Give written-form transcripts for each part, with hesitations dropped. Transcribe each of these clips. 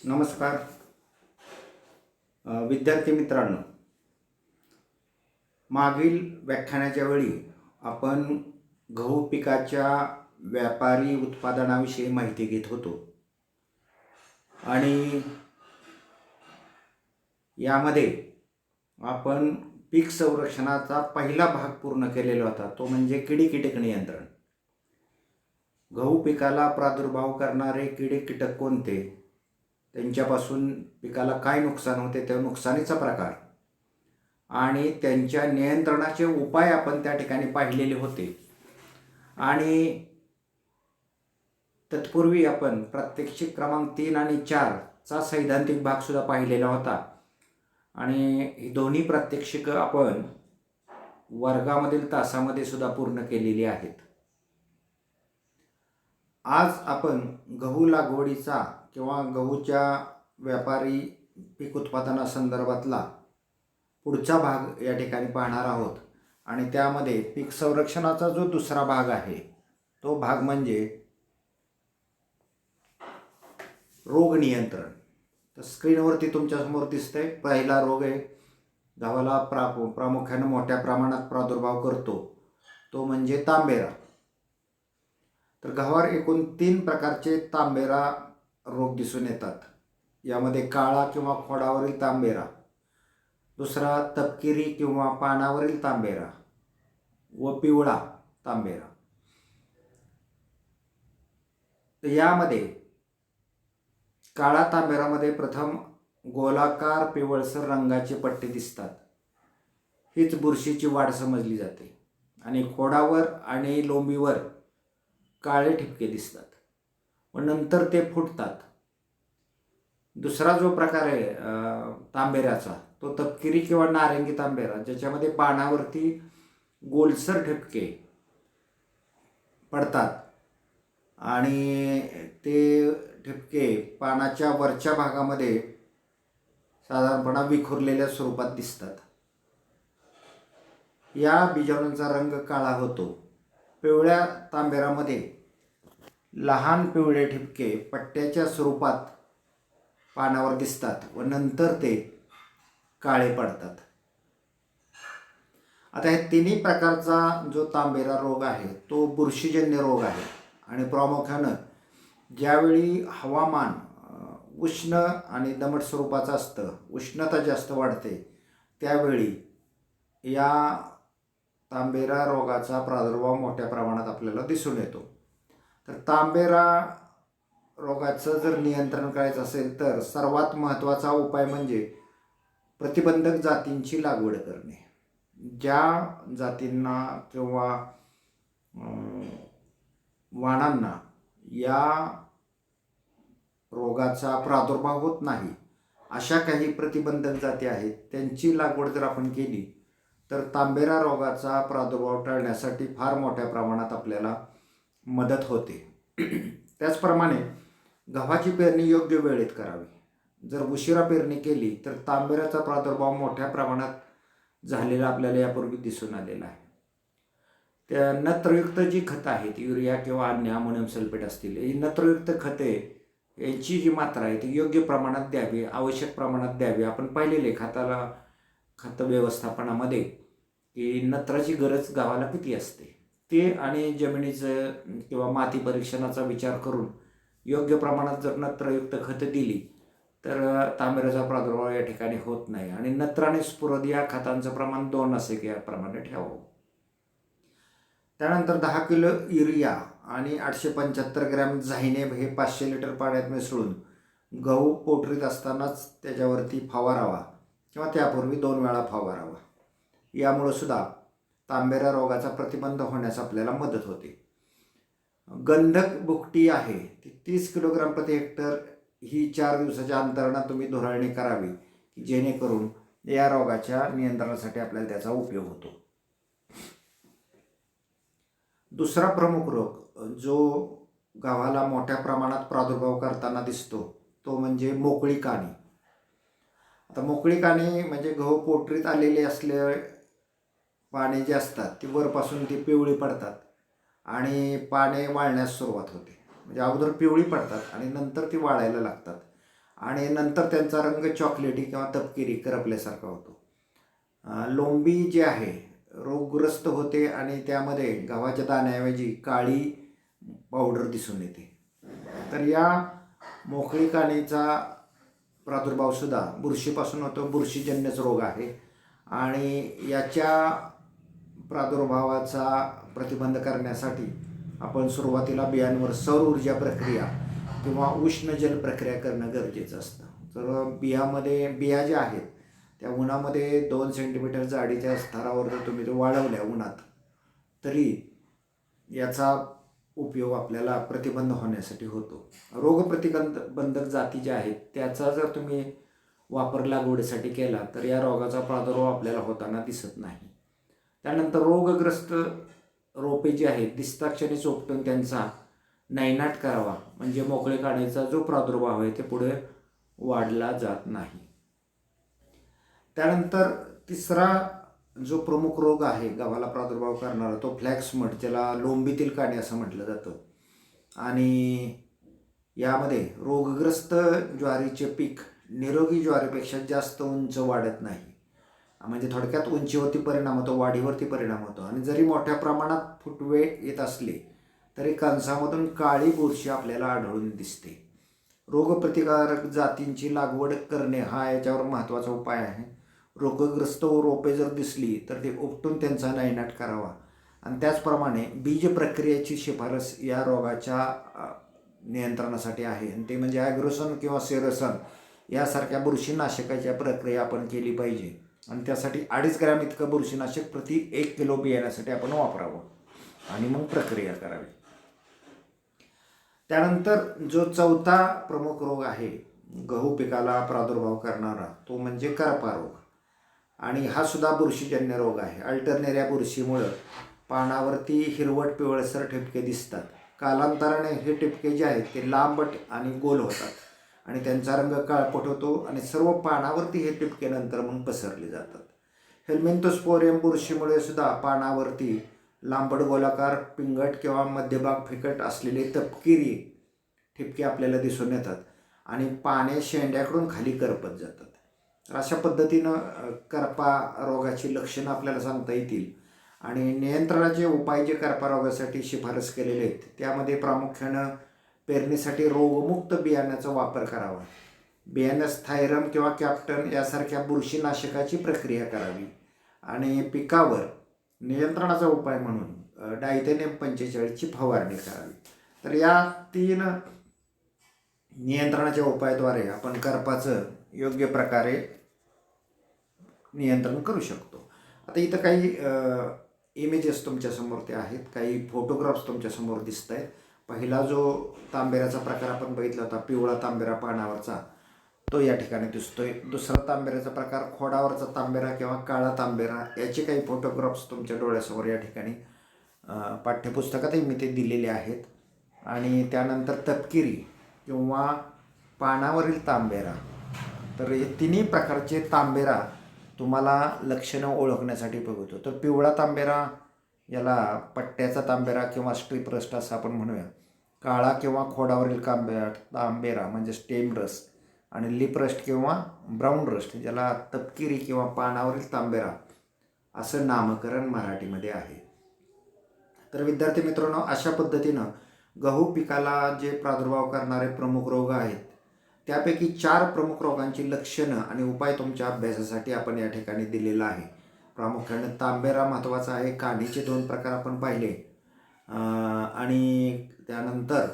नमस्कार विद्यार्थी मित्रांनो, मागील व्याख्यानाच्या वेळी आपण गहू पिकाच्या व्यापारी उत्पादनाविषयी माहिती घेत होतो आणि यामध्ये आपण पीक संरक्षणाचा पहिला भाग पूर्ण केलेला होता, तो म्हणजे किडी कीटक नियंत्रण. गहू पिकाला प्रादुर्भाव करणारे किडे कीटक कोणते, त्यांच्यापासून पिकाला काय नुकसान होते, त्या नुकसानीचा प्रकार आणि त्यांच्या नियंत्रणाचे उपाय आपण त्या ठिकाणी पाहिलेले होते. आणि तत्पूर्वी आपण प्रात्यक्षिक क्रमांक 3 आणि 4 चा सैद्धांतिक भाग सुद्धा पाहिलेला होता आणि ही दोन्ही प्रात्यक्षिकं आपण वर्गामधील तासामध्ये सुद्धा पूर्ण केलेली आहेत. आज आपण गहू लागवडीचा किंवा गहूच्या व्यापारी पीक उत्पादनासंदर्भातला पुढचा भाग या ठिकाणी पाहणार आहोत आणि त्यामध्ये पीक संरक्षणाचा जो दुसरा भाग आहे तो भाग म्हणजे रोग नियंत्रण. तर स्क्रीनवरती तुमच्यासमोर दिसतंय, पहिला रोग आहे गव्हाला प्रामुख्याने मोठ्या प्रमाणात प्रादुर्भाव करतो तो म्हणजे तांबेरा. तर गव्हावर एकूण 3 प्रकारचे तांबेरा रोग दिसून येतात. यामध्ये काळा किंवा खोडावरील तांबेरा, दुसरा तपकिरी किंवा पानावरील तांबेरा व पिवळा तांबेरा. तर यामध्ये काळा तांबेरामध्ये प्रथम गोलाकार पिवळसर रंगाचे पट्टे दिसतात, हीच बुरशीची वाढ समजली जाते. आणि खोडावर आणि लोंबीवर काळे ठिपके दिसतात व नंतर ते फुटतात. दुसरा जो प्रकार आहे तांबेऱ्याचा तो तपकिरी किंवा नारंगी तांबेरा, ज्याच्यामध्ये पानावरती गोलसर ठिपके पडतात आणि ते ठिपके पानाच्या वरच्या भागामध्ये साधारणपणे विखुरलेल्या स्वरूपात दिसतात. या बीजाणूंचा रंग काळा होतो. पिवळ्या तांबेरामध्ये लहान पिवळे ठिपके पट्ट्याच्या स्वरूपात पानावर दिसतात व नंतर ते काळे पडतात. आता हे तिन्ही प्रकारचा जो तांबेरा रोग आहे तो बुरशीजन्य रोग आहे आणि प्रामुख्यानं ज्यावेळी हवामान उष्ण आणि दमट स्वरूपाचं असतं, उष्णता जास्त वाढते, त्यावेळी या तांबेरा रोगाचा प्रादुर्भाव मोठ्या प्रमाणात आपल्याला दिसून येतो. तर तांबेरा रोगाचं जर नियंत्रण करायचं असेल तर सर्वात महत्त्वाचा उपाय म्हणजे प्रतिबंधक जातींची लागवड करणे. ज्या जातींना किंवा वाणांना या रोगाचा प्रादुर्भाव होत नाही अशा काही प्रतिबंधक जाती आहेत, त्यांची लागवड जर आपण केली तर तांबेरा रोगाचा प्रादुर्भाव टाळण्यासाठी फार मोठ्या प्रमाणात आपल्याला मदत होते. त्याचप्रमाणे गव्हाची पेरणी योग्य वेळेत करावी. जर उशिरा पेरणी केली तर तांबेऱ्याचा प्रादुर्भाव मोठ्या प्रमाणात झालेला आपल्याला यापूर्वी दिसून आलेला आहे. त्या नत्रयुक्त जी खतं आहेत, युरिया किंवा अन्य अमोनियम सल्फेट असतील, ही नत्रयुक्त खते यांची जी मात्रा आहे ती योग्य प्रमाणात द्यावी, आवश्यक प्रमाणात द्यावी. आपण पाहिलेले खत व्यवस्थापनामध्ये की नत्राची गरज गव्हाला किती असते ते आणि जमिनीचं किंवा माती परीक्षणाचा विचार करून योग्य प्रमाणात जर नत्रयुक्त खतं दिली तर तांबेऱ्याचा प्रादुर्भाव या ठिकाणी होत नाही. आणि नत्र आणि स्फुरद या खतांचं प्रमाण 2 असे याप्रमाणे ठेवावं. त्यानंतर 10 किलो युरिया आणि 875 ग्रॅम झायनेब हे 500 लिटर पाण्यात मिसळून गहू पोटरीत असतानाच त्याच्यावरती फवारावा किंवा त्यापूर्वी 2 वेळा फवारावा. यामुळं सुद्धा तांबेरा रोगाचा प्रतिबंध होण्यास आपल्याला मदत होते. गंधक भुकटी आहे ती 30 किलोग्राम प्रति हेक्टर ही 4 दिवसाच्या अंतराने तुम्ही धुराळणी करावी, जेणेकरून या रोगाच्या नियंत्रणासाठी आपल्याला त्याचा उपयोग होतो. दुसरा प्रमुख रोग जो गव्हाला मोठ्या प्रमाणात प्रादुर्भाव करताना दिसतो तो म्हणजे मोकळी काणी. आता मोकळी काणी म्हणजे गहू पोटरीत आलेले असले पाने जे असतात ती वरपासून ती पिवळी पडतात आणि पाने वाळण्यास सुरुवात होते. म्हणजे अगोदर पिवळी पडतात आणि नंतर ती वाळायला लागतात आणि नंतर त्यांचा रंग चॉकलेटी किंवा तपकिरी करपल्यासारखा होतो. लोंबी जी आहे रोगग्रस्त होते आणि त्यामध्ये गव्हाच्या दाण्याऐवजी काळी पावडर दिसून येते. तर या मोकळी काळीचा प्रादुर्भावसुद्धा बुरशीपासून होतो. बुरशीजन्यच रोग आहे आणि याच्या प्रादुर्भावाचा प्रतिबंध करण्यासाठी आपण सुरुवातीला बियांवर सौर ऊर्जा प्रक्रिया किंवा उष्ण जल प्रक्रिया करणं गरजेचं असतं. तर बिया ज्या आहेत त्या उन्हामध्ये 2 सेंटीमीटर जाडीच्या स्तरावर जर तुम्ही तो वाळवल्या उन्हात, तरी याचा उपयोग आपल्याला प्रतिबंध होण्यासाठी होतो. रोगप्रतिबंधक जाती ज्या आहेत त्याचा जर तुम्ही वापर लागवडीसाठी केला तर या रोगाचा प्रादुर्भाव आपल्याला होताना दिसत नाही. त्यानंतर रोगग्रस्त रोपे जी आहेत दिसताक्षणी चोपटून त्यांचा नायनाट करावा, म्हणजे मोकळे काढायचा जो प्रादुर्भाव आहे ते पुढे वाढला जात नाही. त्यानंतर तिसरा जो प्रमुख रोग आहे गव्हाला प्रादुर्भाव करणारा तो फ्लॅक्स मट, ज्याला लोंबीतील काणे असं म्हटलं जातं. आणि यामध्ये रोगग्रस्त ज्वारीचे पीक निरोगी ज्वारीपेक्षा जास्त उंच वाढत नाही. म्हणजे थोडक्यात उंचीवरती परिणाम होतो, वाढीवरती परिणाम होतो. आणि जरी मोठ्या प्रमाणात फुटवे येत असले तरी कणसामधून काळी बुरशी आपल्याला आढळून दिसते. रोगप्रतिकारक जातींची लागवड करणे हा याच्यावर महत्त्वाचा उपाय आहे. रोगग्रस्त रोपे जर दिसली तर ते उपटून त्यांचा नायनाट करावा. आणि त्याचप्रमाणे बीज प्रक्रियेची शिफारस या रोगाच्या नियंत्रणासाठी आहे, आणि ते म्हणजे ॲग्रोसन किंवा सेरोसन यासारख्या बुरशीनाशकाच्या प्रक्रिया आपण केली पाहिजे. आणि त्यासाठी 2.5 ग्रॅम इतकं बुरशीनाशक प्रति 1 किलो बियाण्यासाठी आपण वापरावं आणि मग प्रक्रिया करावी. त्यानंतर जो चौथा प्रमुख रोग आहे गहू पिकाला प्रादुर्भाव करणारा तो म्हणजे करपा रोग. आणि हा सुद्धा बुरशीजन्य रोग आहे. अल्टरनेरिया बुरशीमुळं पानावरती हिरवट पिवळसर ठिपके दिसतात. कालांतराने हे ठिपके जे आहेत ते लांबट आणि गोल होतात आणि त्यांचा रंग काळपट होतो आणि सर्व पानावरती हे ठिपके नंतर मग पसरले जातात. हेल्मिंथोस्पोरियम बुरशीमुळे सुद्धा पानावरती लांबट गोलाकार पिंगट किंवा मध्यभाग फिकट असलेले तपकिरी ठिपके आपल्याला दिसून येतात आणि पाने शेंड्याकडून खाली करपत जातात. अशा पद्धतीनं करपा रोगाची लक्षणं आपल्याला सांगता येतील. आणि नियंत्रणाचे उपाय जे करपा रोगासाठी शिफारस केलेले आहेत त्यामध्ये प्रामुख्यानं पेरणीसाठी रोगमुक्त बियाण्याचा वापर करावा. बियाण्यास थायरम किंवा कॅप्टन यासारख्या बुरशीनाशकाची प्रक्रिया करावी. आणि पिकावर नियंत्रणाचा उपाय म्हणून डायथेनियम 45ची फवारणी करावी. तर या 3 नियंत्रणाच्या उपायाद्वारे आपण करपाचं योग्य प्रकारे नियंत्रण करू शकतो. आता इथं काही इमेजेस तुमच्यासमोर ते आहेत, काही फोटोग्राफ्स तुमच्यासमोर दिसत आहेत. पहिला जो तांबेऱ्याचा प्रकार आपण बघितला होता पिवळा तांबेरा पानावरचा, तो या ठिकाणी दिसतोय. दुसरा तांबेऱ्याचा प्रकार खोडावरचा तांबेरा किंवा काळा तांबेरा, याचे काही फोटोग्राफ्स तुमच्या डोळ्यासमोर या ठिकाणी पाठ्यपुस्तकातही मी ते दिलेले आहेत. आणि त्यानंतर तपकिरी किंवा पानावरील तांबेरा, तर हे तिन्ही प्रकारचे तांबेरा तुम्हाला लक्षणं ओळखण्यासाठी बघतो. तर पिवळा तांबेरा याला पट्ट्याचा तांबेरा किंवा स्ट्रीप रस्ट असं आपण म्हणूया. काळा किंवा खोडावरील तांबेरा म्हणजे स्टेम रस्ट, आणि लिप रस्ट किंवा ब्राऊन रस्ट ज्याला तपकिरी किंवा पानावरील तांबेरा असं नामकरण मराठीमध्ये आहे. तर विद्यार्थी मित्रांनो, अशा पद्धतीनं गहू पिकाला जे प्रादुर्भाव करणारे प्रमुख रोग आहेत त्यापैकी 4 प्रमुख रोगांची लक्षणं आणि उपाय तुमच्या अभ्यासासाठी आपण या ठिकाणी दिलेला आहे. प्रामुख्याने तांबेरा महत्त्वाचा आहे. काढीचे 2 प्रकार आपण पाहिले आणि त्यानंतर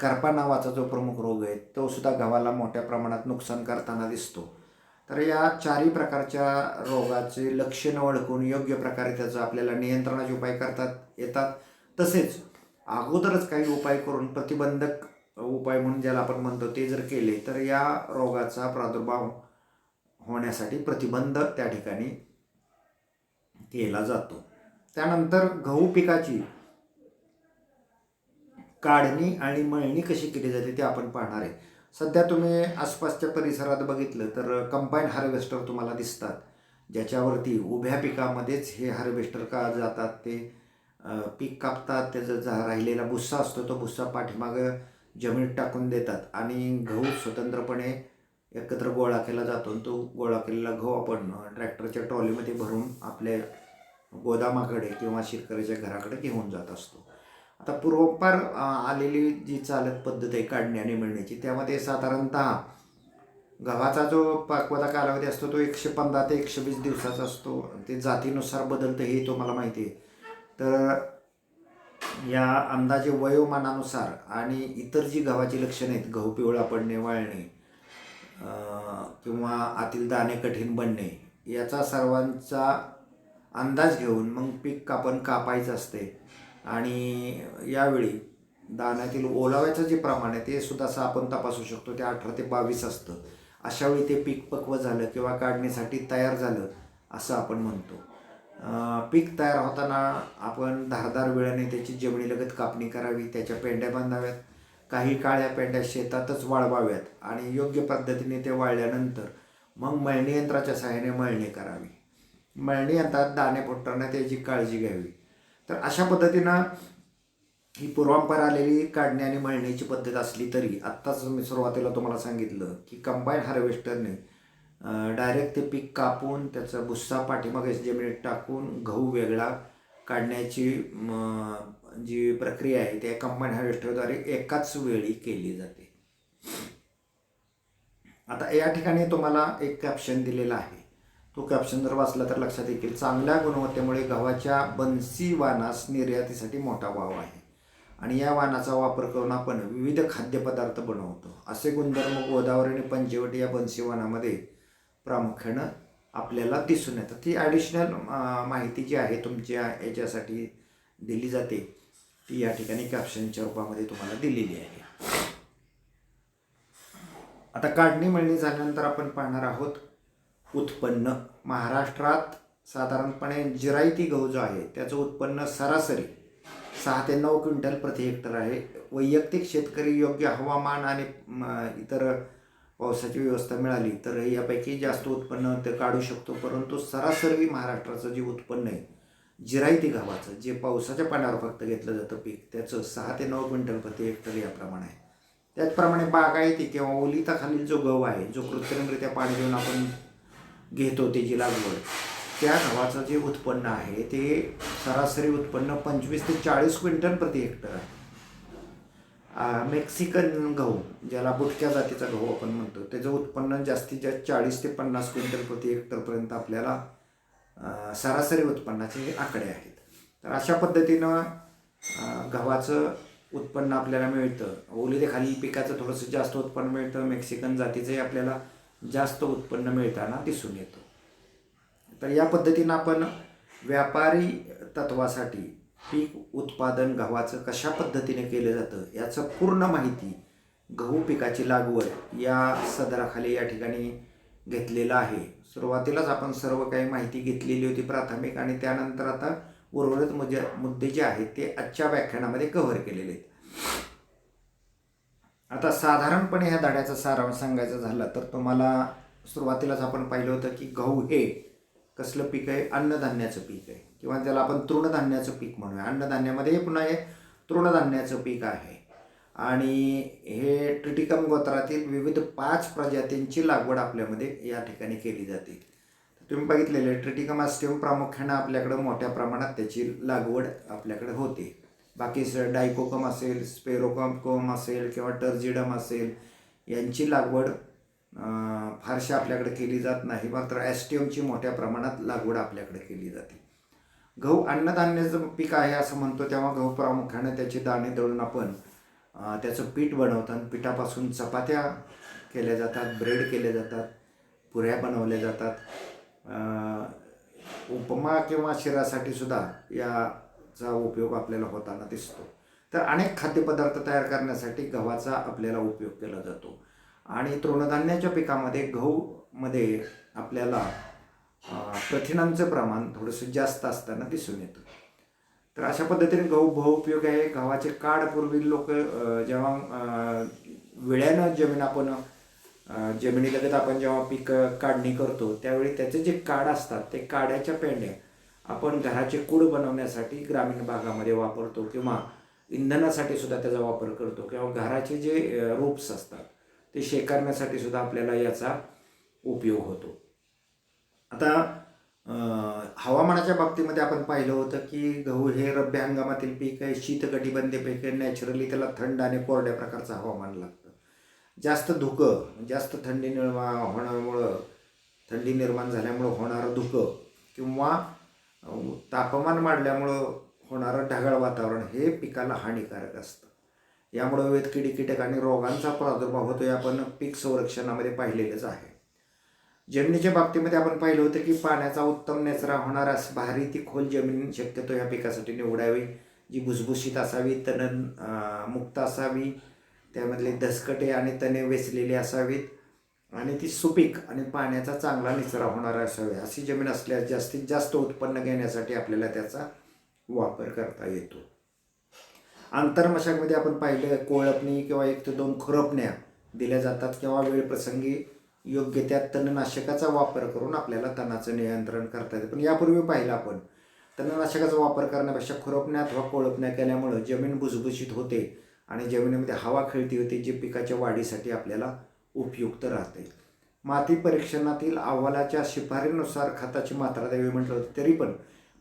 करपा नावाचा जो प्रमुख रोग आहे तो सुद्धा गव्हाला मोठ्या प्रमाणात नुकसान करताना दिसतो. तर या 4ही प्रकारच्या रोगाचे लक्षणं ओळखून योग्य प्रकारे त्याचं आपल्याला नियंत्रणाचे उपाय करता येतात. तसेच अगोदरच काही उपाय करून प्रतिबंधक उपाय म्हणून ज्याला आपण म्हणतो ते जर केले तर या रोगाचा प्रादुर्भाव होण्यासाठी प्रतिबंध त्या ठिकाणी केला जातो. त्यानंतर गहू पिकाची काढणी आणि मळणी कशी केली जाते ते आपण पाहणार आहे. सध्या तुम्ही आसपासच्या परिसरात बघितलं तर कंबाईन हार्वेस्टर तुम्हाला दिसतात, ज्याच्यावरती उभ्या पिकामध्येच हे हार्वेस्टर का जातात. ते पीक कापतात, त्याचा राहिलेला भुस्सा असतो तो भुस्सा पाठीमागं जमिनीत टाकून देतात आणि गहू स्वतंत्रपणे एकत्र गोळा केला जातो आणि तो गोळा केलेला गहू आपण ट्रॅक्टरच्या ट्रॉलीमध्ये भरून आपल्या गोदामाकडे किंवा शेतकऱ्याच्या घराकडे घेऊन जात असतो. आता पूर्वापार आलेली जी चालत पद्धत आहे काढणी आणि मळणीची, त्यामध्ये साधारणतः गव्हाचा जो पाकवता कालावधी असतो तो 115 ते 120 दिवसाचा असतो. ते जातीनुसार बदलतं हे तुम्हाला माहिती आहे. तर या अंदाजे वयोमानानुसार आणि इतर जी गव्हाची लक्षणं आहेत, गहू पिवळा पडणे, वाळणे किंवा आतील दाणे कठीण बनणे, याचा सर्वांचा अंदाज घेऊन मग पीक आपण कापायचं असते. आणि यावेळी दाण्यातील ओलाव्याचं जे प्रमाण आहे ते सुद्धा असं आपण तपासू शकतो. ते 18 ते 22 असतं. अशावेळी ते पीक पक्व झालं किंवा काढणीसाठी तयार झालं असं आपण म्हणतो. पीक तयार होताना आपण धारदार विळ्याने त्याची जमिनीलगत कापणी करावी, त्याच्या पेंड्या बांधाव्यात, काही काळ्या पेंड्या शेतातच वाळवाव्यात आणि योग्य पद्धतीने ते वाळल्यानंतर मग मळणी यंत्राच्या सहाय्याने मळणी करावी. मळणी यंत्रात दाणे फुटताना त्याची काळजी घ्यावी. तर अशा पद्धतीनं ही पूर्वापार आलेली काढणी आणि मळणीची पद्धत असली तरी आत्ताच मी सुरुवातीला तुम्हाला सांगितलं की कंबाईन हार्वेस्टरने डायरेक्ट ते पीक कापून त्याचा भुस्सा पाठीमागे जमिनीत टाकून गहू वेगळा काढण्याची जी प्रक्रिया आहे त्या कंबाईन हार्वेस्टरद्वारे एकाच वेळी केली जाते. आता या ठिकाणी तुम्हाला एक कॅप्शन दिलेला आहे. तो कॅप्शन जर वाचला तर लक्षात येईल, चांगल्या गुणवत्तेमुळे गव्हाच्या बन्सी वाणास निर्यातीसाठी मोठा वाव आहे आणि या वाणाचा वापर करून आपण विविध खाद्यपदार्थ बनवतो. असे गुणधर्म गोदावरी आणि पंचवटी या बन्सी वाणामध्ये प्रामुख्यानं आपल्याला दिसून येतात. ती ॲडिशनल माहिती जी आहे तुमच्या याच्यासाठी दिली जाते ती या ठिकाणी कॅप्शनच्या रूपामध्ये तुम्हाला दिलेली आहे. आता काढणी मळणी झाल्यानंतर आपण पाहणार आहोत उत्पन्न. महाराष्ट्रात साधारणपणे जिरायती गहू जो आहे त्याचं उत्पन्न सरासरी 6 ते 9 क्विंटल प्रति हेक्टर आहे. वैयक्तिक शेतकरी योग्य हवामान आणि इतर पावसाची व्यवस्था मिळाली तर यापैकी जास्त उत्पन्न ते काढू शकतो. परंतु सरासरी महाराष्ट्राचं जे उत्पन्न आहे जिरायती गव्हाचं, जे पावसाच्या पाण्यावर फक्त घेतलं जातं पीक, त्याचं 6 ते 9 क्विंटल प्रति हेक्टर याप्रमाणे आहे. त्याचप्रमाणे बागायती किंवा ओलिताखालील जो गहू आहे, जो कृत्रिमरित्या पाणी देऊन आपण घेतो त्याची लागवड, त्या गव्हाचं जे उत्पन्न आहे ते सरासरी उत्पन्न 25 ते 40 क्विंटल प्रति हेक्टर आहे. मेक्सिकन गहू, ज्याला बुटक्या जातीचा गहू आपण म्हणतो, त्याचं उत्पन्न जास्तीत जास्त 40 ते 50 क्विंटल प्रति हेक्टरपर्यंत आपल्याला सरासरी उत्पन्नाचे आकडे आहेत. तर अशा पद्धतीनं गव्हाचं उत्पन्न आपल्याला मिळतं. ओलिताखालील पिकाचं थोडंसं जास्त उत्पन्न मिळतं. मेक्सिकन जातीचंही आपल्याला जास्त उत्पन्न मिळताना दिसून येतं. तर या पद्धतीनं आपण व्यापारी तत्वासाठी पीक उत्पादन गव्हाचं कशा पद्धतीने केलं जातं याचं पूर्ण माहिती गहू पिकाची लागवड या सदराखाली या ठिकाणी घेतलेलं आहे. सुरुवातीलाच आपण सर्व काही माहिती घेतलेली होती प्राथमिक, आणि त्यानंतर आता उर्वरित मुद्दे जे आहेत ते आजच्या व्याख्यानामध्ये कव्हर केलेले आहेत. आता साधारणपणे ह्या धड्याचा सारांश सांगायचा झाला तर तुम्हाला सुरुवातीलाच आपण पाहिलं होतं की गहू हे कसलं पीक आहे, अन्नधान्याचं पीक आहे किंवा त्याला आपण तृणधान्याचं पीक म्हणूया. अन्नधान्यामध्ये पुन्हा हे तृणधान्याचं पीक आहे आणि हे ट्रिटिकम गोत्रातील विविध 5 प्रजातींची लागवड आपल्यामध्ये या ठिकाणी केली जाते. तुम्ही बघितलेले ट्रिटिकम अस्टिवम प्रामुख्यानं आपल्याकडं मोठ्या प्रमाणात त्याची लागवड आपल्याकडे होते. बाकी डायकोकम असेल, स्पेरोकम असेल किंवा टर्जिडम असेल यांची लागवड फारशी आपल्याकडे केली जात नाही. मात्र ॲस्टियमची मोठ्या प्रमाणात लागवड आपल्याकडे केली जाते. गहू अन्नधान्याचं पीक आहे असं म्हणतो तेव्हा गहू प्रामुख्याने त्याचे दाणे दळून आपण त्याचं पीठ बनवतात. पिठापासून चपात्या केल्या जातात, ब्रेड केले जातात, पुऱ्या बनवल्या जातात. उपमा किंवा शिरासाठी सुद्धा याचा उपयोग आपल्याला होताना दिसतो. तर अनेक खाद्यपदार्थ तयार करण्यासाठी गव्हाचा आपल्याला उपयोग केला जातो. आणि तृणधान्याच्या पिकामध्ये गहूमध्ये आपल्याला प्रथिनांचं प्रमाण थोडंसं जास्त असताना दिसून येतं. तर अशा पद्धतीने गहू बहुउपयोग आहे. गव्हाचे काढ पूर्वी लोक जेव्हा विळ्यानं जमीन आपण जमिनीलगत आपण जेव्हा पीक काढणी करतो त्यावेळी त्याचे जे काढ असतात ते काड्याच्या पेंड्या आपण घराचे कूड बनवण्यासाठी ग्रामीण भागामध्ये वापरतो किंवा इंधनासाठी सुद्धा त्याचा वापर करतो किंवा घराचे जे रोप्स असतात ते शेकारण्यासाठी सुद्धा आपल्याला याचा उपयोग होतो. आता हवामानाच्या बाबतीमध्ये आपण पाहिलं होतं की गहू हे रब्बी हंगामातील पीक आहे, शीतकटिबंधीय पीक आहे. नॅचरली त्याला थंड आणि कोरड्या प्रकारचं हवामान लागतं. जास्त धुकं, जास्त थंडी होण्यामुळं, थंडी निर्माण झाल्यामुळं होणारं धुकं किंवा तापमान वाढल्यामुळं होणारं ढगाळ वातावरण हे पिकाला हानिकारक असतं. यामुळं विविध कीटक आणि रोगांचा प्रादुर्भाव होतो. हे आपण पीक संरक्षणामध्ये पाहिलेलंच आहे. जमिनीच्या बाबतीमध्ये आपण पाहिलं होतं की पाण्याचा उत्तम निचरा होणारा भारी ती खोल जमीन शक्यतो ह्या पिकासाठी निवडावी, जी भुसभुशीत असावी, तण मुक्त असावी, त्यामधले दसकटे आणि तणे वेचलेले असावीत आणि ती सुपीक आणि पाण्याचा चांगला निचरा होणारा असावी. अशी जमीन असल्यास जास्तीत जास्त उत्पन्न घेण्यासाठी आपल्याला त्याचा वापर करता येतो. आंतरमशागमध्ये आपण पाहिलं कोळपणी किंवा 1 ते 2 खुरपण्या दिल्या जातात किंवा वेळप्रसंगी योग्य त्या तणनाशकाचा वापर करून आपल्याला तणाचं नियंत्रण करता येतं. पण यापूर्वी पाहिलं आपण तणनाशकाचा वापर करण्यापेक्षा खुरपण्या अथवा कोळपण्या केल्यामुळं जमीन भुसभुशीत होते आणि जमिनीमध्ये हवा खेळती होते, जे पिकाच्या वाढीसाठी आपल्याला उपयुक्त राहते. माती परीक्षणातील अहवालाच्या शिफारशीनुसार खताची मात्रा द्यावी म्हटलं होतं, तरी पण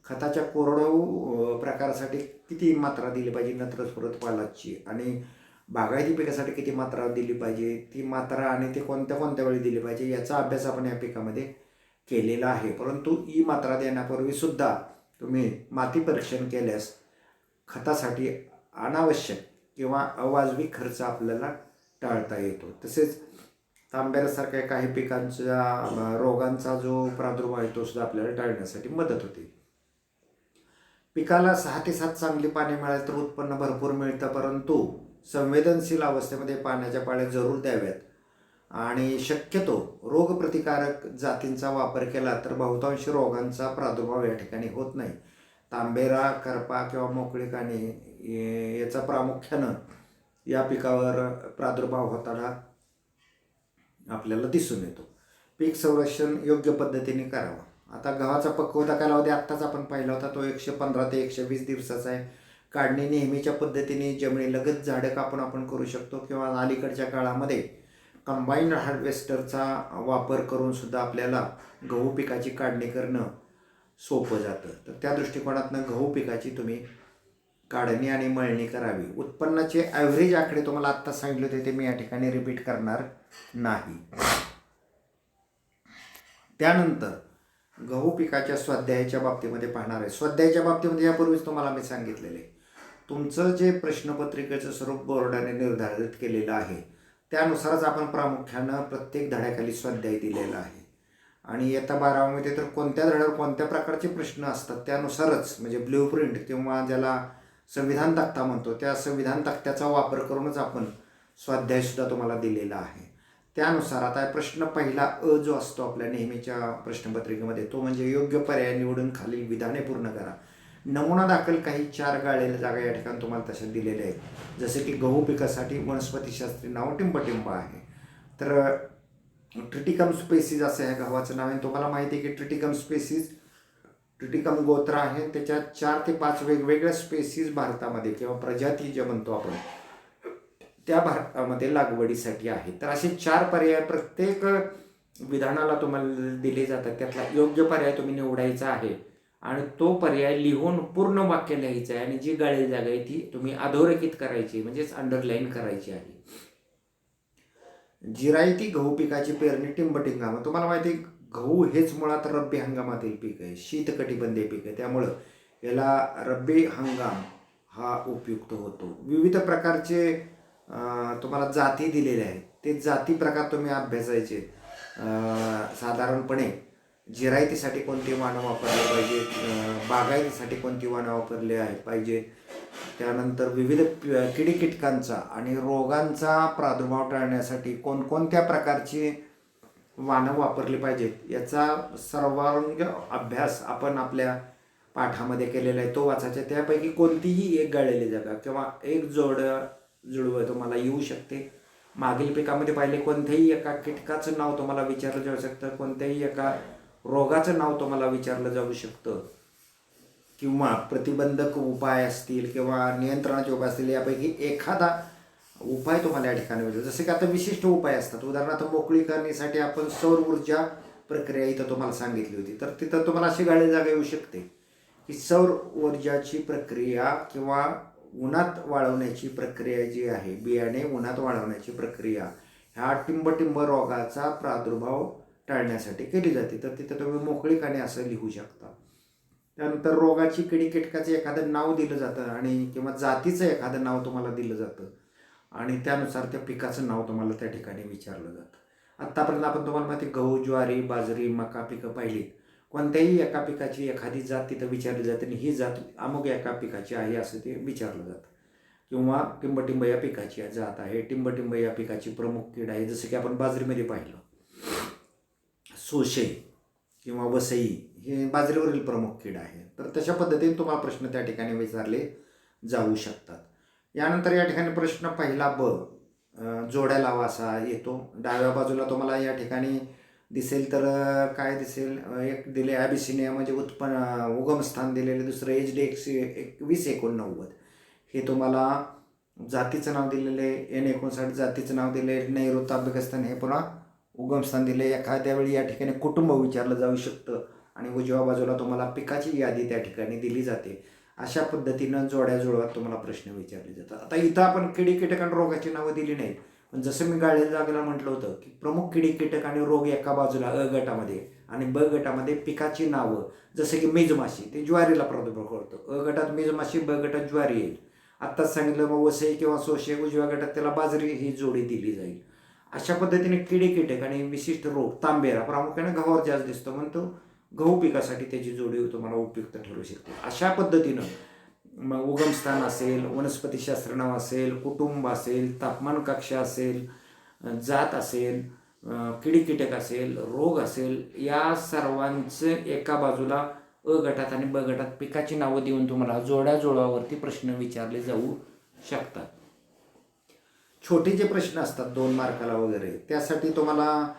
खताच्या कोरडवाहू प्रकारासाठी किती मात्रा दिली पाहिजे, नत्र स्फुरद पालाची, आणि बागायती पिकासाठी किती मात्रा दिली पाहिजे, ती मात्रा आणि ते कोणत्या कोणत्या वेळी दिली पाहिजे याचा अभ्यास आपण या पिकामध्ये केलेला आहे. परंतु ही मात्रा देण्यापूर्वी सुद्धा तुम्ही माती परीक्षण केल्यास खतासाठी अनावश्यक किंवा अवाजवी खर्च आपल्याला टाळता येतो. तसेच तांबेरासारख्या काही पिकांच्या रोगांचा जो प्रादुर्भाव आहे तो सुद्धा आपल्याला टाळण्यासाठी मदत होते. पिकाला 6 ते 7 चांगली पाणी मिळाली तर उत्पन्न भरपूर मिळतं, परंतु संवेदनशील अवस्थेमध्ये पाण्याच्या पाळ्या जरूर द्याव्यात आणि शक्यतो रोगप्रतिकारक जातींचा वापर केला तर बहुतांश रोगांचा प्रादुर्भाव या ठिकाणी होत नाही. तांबेरा, करपा किंवा मोकळी काणी याचा प्रामुख्यानं या पिकावर प्रादुर्भाव होताना आपल्याला दिसून येतो. पीक संरक्षण योग्य पद्धतीने करावं. आता गव्हाचा पक्वता कालावधी आत्ताच आपण पाहिला होता, तो 115 ते 120 दिवसाचा आहे. काढणी नेहमीच्या पद्धतीने जमिनीलगत झाडं कापून आपण करू शकतो किंवा अलीकडच्या काळामध्ये कंबाईंड हार्वेस्टरचा वापर करून सुद्धा आपल्याला गहू पिकाची काढणी करणं सोपं जातं. तर त्या दृष्टिकोनातनं गहू पिकाची तुम्ही काढणी आणि मळणी करावी. उत्पन्नाचे ॲव्हरेज आकडे तुम्हाला आत्ता सांगितले होते, ते मी या ठिकाणी रिपीट करणार नाही. त्यानंतर गहू पिकाच्या स्वाध्यायाच्या बाबतीमध्ये पाहणार आहे. स्वाध्यायाच्या बाबतीमध्ये यापूर्वीच तुम्हाला मी सांगितलेलं आहे, तुमचं जे प्रश्नपत्रिकेचं स्वरूप बोर्डाने निर्धारित केलेलं आहे त्यानुसारच आपण प्रामुख्यानं प्रत्येक धड्याखाली स्वाध्याय दिलेला आहे. आणि इयत्ता 12वीमध्ये तर कोणत्या धड्यावर कोणत्या प्रकारचे प्रश्न असतात त्यानुसारच, म्हणजे ब्ल्यूप्रिंट किंवा ज्याला संविधान तक्ता म्हणतो, त्या संविधान तक्त्याचा वापर करूनच आपण स्वाध्यायसुद्धा तुम्हाला दिलेला आहे. त्यानुसार आता प्रश्न पहिला अ जो असतो आपल्या नेहमीच्या प्रश्नपत्रिकेमध्ये, तो म्हणजे योग्य पर्याय निवडून खालील विधाने पूर्ण करा. नमुना दाखल काही 4 गाळलेल्या जागा या ठिकाणी तुम्हाला तशा दिलेल्या आहेत. जसे की गहू पिकासाठी वनस्पतीशास्त्री नाव टिंबटिंब आहे, तर ट्रिटिकम स्पेसीज असं ह्या गव्हाचं नाव आहे. तुम्हाला माहिती आहे की ट्रिटिकम गोत्र आहे, त्याच्यात 4 ते 5 वेगवेगळ्या स्पेसीज भारतामध्ये किंवा प्रजाती जे म्हणतो आपण त्या भारतामध्ये लागवडीसाठी आहे. तर असे 4 पर्याय प्रत्येक विधानाला तुम्हाला दिले जातात. त्यातला योग्य पर्याय तुम्ही निवडायचा आहे आणि तो पर्याय लिहून पूर्ण वाक्य लिहायचं आहे आणि जी गाळलेली जागा आहे ती तुम्ही अधोरेखित करायची, म्हणजेच अंडरलाईन करायची आहे. जिरायती गहू पिकाची पेरणी टिंबटिंब हंगाम. तुम्हाला माहिती आहे गहू हेच मुळात रब्बी हंगामातील पीक आहे, शीतकटिबंधीय पीक आहे, त्यामुळं याला रब्बी हंगाम हा उपयुक्त होतो. विविध प्रकारचे तुम्हाला जाती दिलेल्या आहेत, ते जाती प्रकार तुम्ही अभ्यासायचे. साधारणपणे जिरायतीसाठी कोणती वाणं वापरली पाहिजेत, बागायतीसाठी कोणती वाणं वापरली पाहिजेत, त्यानंतर विविध कीटकांचा आणि रोगांचा प्रादुर्भाव टाळण्यासाठी कोणकोणत्या प्रकारची वाणं वापरली पाहिजेत याचा सर्वांग अभ्यास आपण आपल्या पाठामध्ये केलेला आहे, तो वाचायचा. त्यापैकी कोणतीही एक गाळलेली जागा किंवा एक जुळवं तुम्हाला येऊ शकते. मागील पिकामध्ये पाहिले कोणत्याही एका कीटकाचं नाव तुम्हाला विचारलं जाऊ शकतं, कोणत्याही एका रोगाचं नाव तुम्हाला विचारलं जाऊ शकतं. किंवा प्रतिबंधक उपाय असतील किंवा नियंत्रणाचे उपाय असतील, यापैकी एखादा उपाय तुम्हाला या ठिकाणी मिळतो. जसे की आता विशिष्ट उपाय असतात. उदाहरणार्थ मोकळी करण्यासाठी आपण सौर ऊर्जा प्रक्रिया इथं तुम्हाला सांगितली होती. तर तिथं तुम्हाला अशी गाळी जागा येऊ शकते की सौर ऊर्जाची प्रक्रिया किंवा उन्हात वाळवण्याची प्रक्रिया जी आहे, बियाणे उन्हात वाळवण्याची प्रक्रिया, ह्या टिंबटिंब रोगाचा प्रादुर्भाव टाळण्यासाठी केली जाते. तर तिथं तुम्ही मोकळीकाने असं लिहू शकता. त्यानंतर रोगाची किडी कीटकाचं एखादं नाव दिलं जातं आणि किंवा जातीचं एखादं नाव तुम्हाला दिलं जातं आणि त्यानुसार त्या पिकाचं नाव तुम्हाला त्या ठिकाणी विचारलं जातं. आत्तापर्यंत आपण तुम्हाला माहिती गहू, ज्वारी, बाजरी, मका पिकं पाहिली. कोणत्याही एका पिकाची एखादी जात तिथं विचारली जाते आणि ही जात अमुक एका पिकाची आहे असं ते विचारलं जातं. किंवा टिंबटिंब या पिकाची जात आहे, टिंबटिंब या पिकाची प्रमुख कीड आहे. जसं की आपण बाजरीमध्ये पाहिलं सोशे किंवा वसई हे बाजरीवरील प्रमुख कीड आहे. तर तशा पद्धतीने तुम्हाला प्रश्न त्या ठिकाणी विचारले जाऊ शकतात. यानंतर या ठिकाणी प्रश्न पहिला ब, जोड्या लावा असा येतो. डाव्या बाजूला तुम्हाला या ठिकाणी दिसेल तर काय दिसेल, एक दिले ॲबिसिनिया म्हणजे उगमस्थान दिलेले, दुसरं HD 2089 हे तुम्हाला जातीचं नाव दिलेले, N59 जातीचं नाव दिले, नैऋत्य अफगाणिस्तान हे पुन्हा उगमस्थान दिले. एखाद्या वेळी या ठिकाणी कुटुंब विचारलं जाऊ शकतं आणि उजव्या बाजूला तुम्हाला पिकाची यादी त्या ठिकाणी दिली जाते. अशा पद्धतीनं जोड्या जुळवात तुम्हाला प्रश्न विचारले जातात. आता इथं आपण किडी कीटक आणि रोगाची नावं दिली नाहीत, पण जसं मी गाळलेल्या जागेला म्हटलं होतं की प्रमुख किडी कीटक आणि रोग एका बाजूला अ गटामध्ये आणि ब गटामध्ये पिकाची नावं, जसं की मेजमाशी ते ज्वारीला प्रादुर्भाव करतो. अ गटात मेजमाशी, ब गटात ज्वारी येईल. आत्ताच सांगितलं मग वसई किंवा सोशे, उजव्या गटात त्याला बाजरी ही जोडी दिली जाईल. अशा पद्धतीने किडी कीटक आणि विशिष्ट रोग, तांबेरा प्रामुख्याने गव्हावर जास्त दिसतो म्हणतो, गहू पिकासाठी त्याची जोडी तुम्हाला उपयुक्त ठरू शकते. अशा पद्धतीनं मग उगमस्थान असेल, वनस्पतीशास्त्र नाव असेल, कुटुंब असेल, तापमान कक्षा असेल, जात असेल, किडी कीटक असेल, रोग असेल, या सर्वांचं एका बाजूला अ गटात आणि ब गटात पिकाची नावं देऊन तुम्हाला जोड्या जोडावरती प्रश्न विचारले जाऊ शकतात. छोटे जे प्रश्न असतात 2 मार्काला वगैरे, त्यासाठी तुम्हाला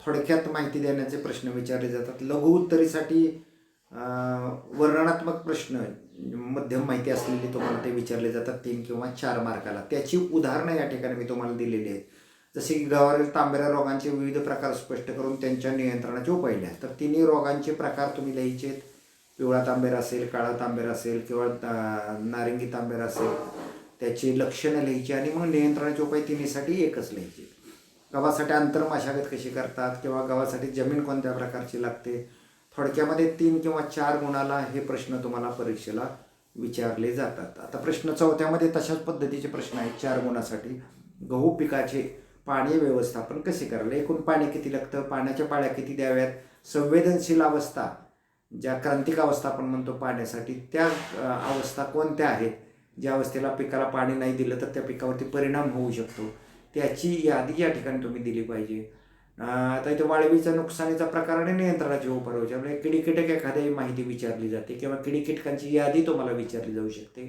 थोडक्यात माहिती देण्याचे प्रश्न विचारले जातात. लघु उत्तरीसाठी वर्णनात्मक प्रश्न मध्यम माहिती असलेली तुम्हाला ते विचारले जातात 3 किंवा 4 मार्काला. त्याची उदाहरणं या ठिकाणी मी तुम्हाला दिलेली आहेत. जसे की गव्हावरील तांबेरा रोगांचे विविध प्रकार स्पष्ट करून त्यांच्या नियंत्रणाचे उपाय लिहा. तर तिन्ही रोगांचे प्रकार तुम्ही लिहायचे आहेत. पिवळा तांबेरा असेल, काळा तांबेरा असेल किंवा नारिंगी तांबेरा असेल, त्याची लक्षणं लिहायची आणि मग नियंत्रणाचे उपाय तिन्हीसाठी एकच लिहायचे. गव्हासाठी आंतरमशागत कशी करतात किंवा गव्हासाठी जमीन कोणत्या प्रकारची लागते, थोडक्यामध्ये 3 किंवा 4 गुणाला हे प्रश्न तुम्हाला परीक्षेला विचारले जातात. आता प्रश्न 4थ्यामध्ये तशाच पद्धतीचे प्रश्न आहेत 4 गुणासाठी. गहू पिकाचे पाणी व्यवस्थापन कसे करावे, एकूण पाणी किती लागतं, पाण्याच्या पाळ्या किती द्याव्यात, संवेदनशील अवस्था ज्या क्रांतिक अवस्था आपण म्हणतो पाण्यासाठी, त्या अवस्था कोणत्या आहेत, ज्या अवस्थेला पिकाला पाणी नाही दिलं तर त्या पिकावरती परिणाम होऊ शकतो, त्याची यादी या ठिकाणी तुम्ही दिली पाहिजे. आता इथे वाळवीचा नुकसानीचा प्रकार आणि नियंत्रणाचे उपाय म्हणजे किडी कीटक एखादी माहिती विचारली जाते किंवा किडी कीटकांची यादी तुम्हाला विचारली जाऊ शकते